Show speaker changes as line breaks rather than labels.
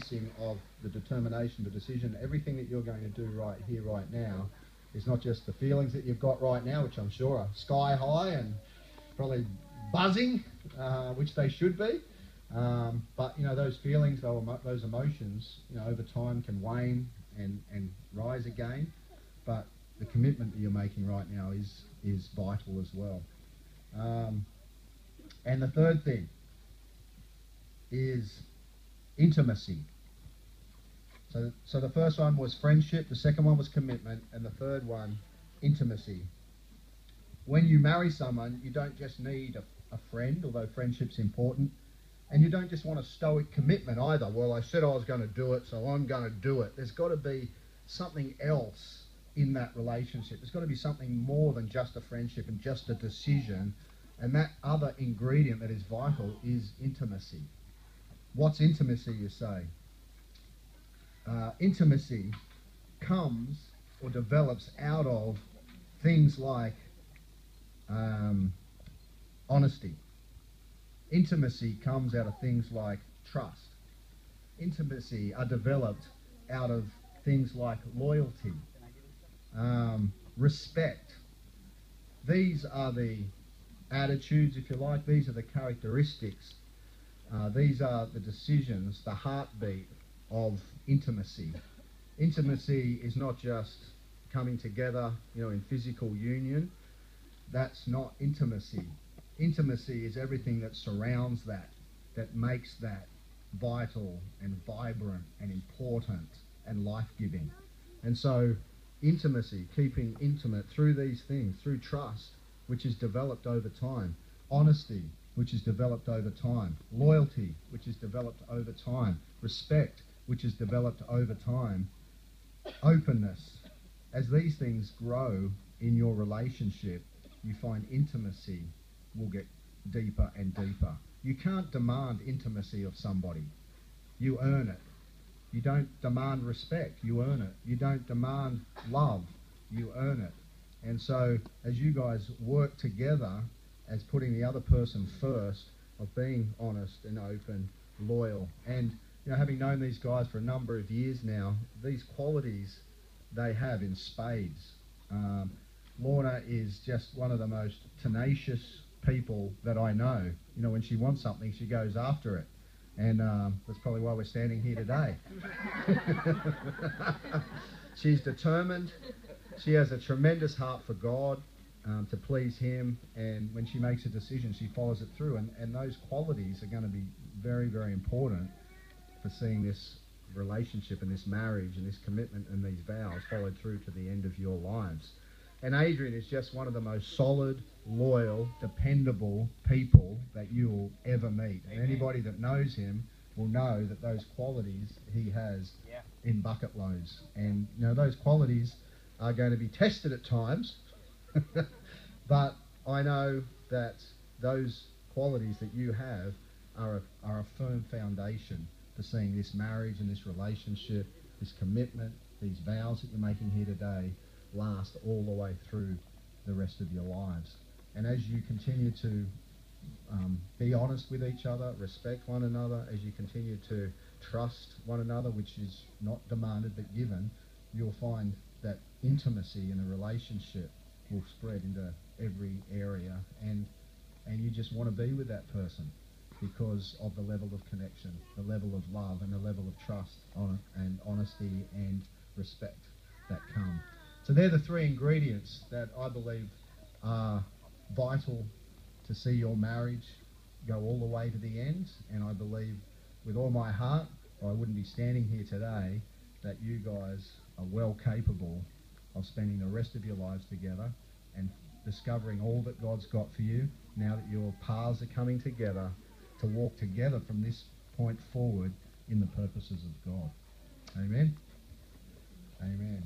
balancing of the determination, the decision, everything that you're going to do right here, right now, is not just the feelings that you've got right now, which I'm sure are sky high and probably buzzing, which they should be. But those feelings, those emotions, over time can wane and rise again. But the commitment that you're making right now is vital as well. And the third thing is intimacy. So the first one was friendship, the second one was commitment, and the third one, intimacy. When you marry someone, you don't just need a friend, although friendship's important, and you don't just want a stoic commitment either. Well, I said I was going to do it, so I'm going to do it. There's got to be something else in that relationship. There's got to be something more than just a friendship and just a decision. And that other ingredient that is vital is intimacy. What's intimacy, you say? Intimacy comes or develops out of things like honesty. Intimacy comes out of things like trust. Intimacy are developed out of things like loyalty, respect. These are the attitudes, if you like. These are the characteristics. These are the decisions, the heartbeat of intimacy. Intimacy is not just coming together, in physical union. That's not intimacy. Intimacy is everything that surrounds that makes that vital and vibrant and important and life-giving. And so intimacy, keeping intimate through these things, through trust, which is developed over time, honesty, which is developed over time, loyalty, which is developed over time, respect, which is developed over time, openness. As these things grow in your relationship, you find intimacy will get deeper and deeper. You can't demand intimacy of somebody. You earn it. You don't demand respect. You earn it. You don't demand love. You earn it. And so as you guys work together as putting the other person first, of being honest and open, loyal, and having known these guys for a number of years now, these qualities they have in spades. Lorna is just one of the most tenacious people that I know. When she wants something, she goes after it. And that's probably why we're standing here today. She's determined. She has a tremendous heart for God, to please Him. And when she makes a decision, she follows it through. And those qualities are going to be very, very important for seeing this relationship and this marriage and this commitment and these vows followed through to the end of your lives. And Adrien is just one of the most solid, loyal, dependable people that you will ever meet. And anybody that knows him will know that those qualities he has in bucket loads. And those qualities are going to be tested at times, but I know that those qualities that you have are a firm foundation for seeing this marriage and this relationship, this commitment, these vows that you're making here today last all the way through the rest of your lives. And as you continue to be honest with each other, respect one another, as you continue to trust one another, which is not demanded but given, you'll find that intimacy in a relationship will spread into every area, and you just want to be with that person because of the level of connection, the level of love, and the level of trust and honesty and respect that come. So they're the three ingredients that I believe are vital to see your marriage go all the way to the end. And I believe with all my heart, or I wouldn't be standing here today, that you guys are well capable of spending the rest of your lives together and discovering all that God's got for you now that your paths are coming together to walk together from this point forward in the purposes of God. Amen? Amen.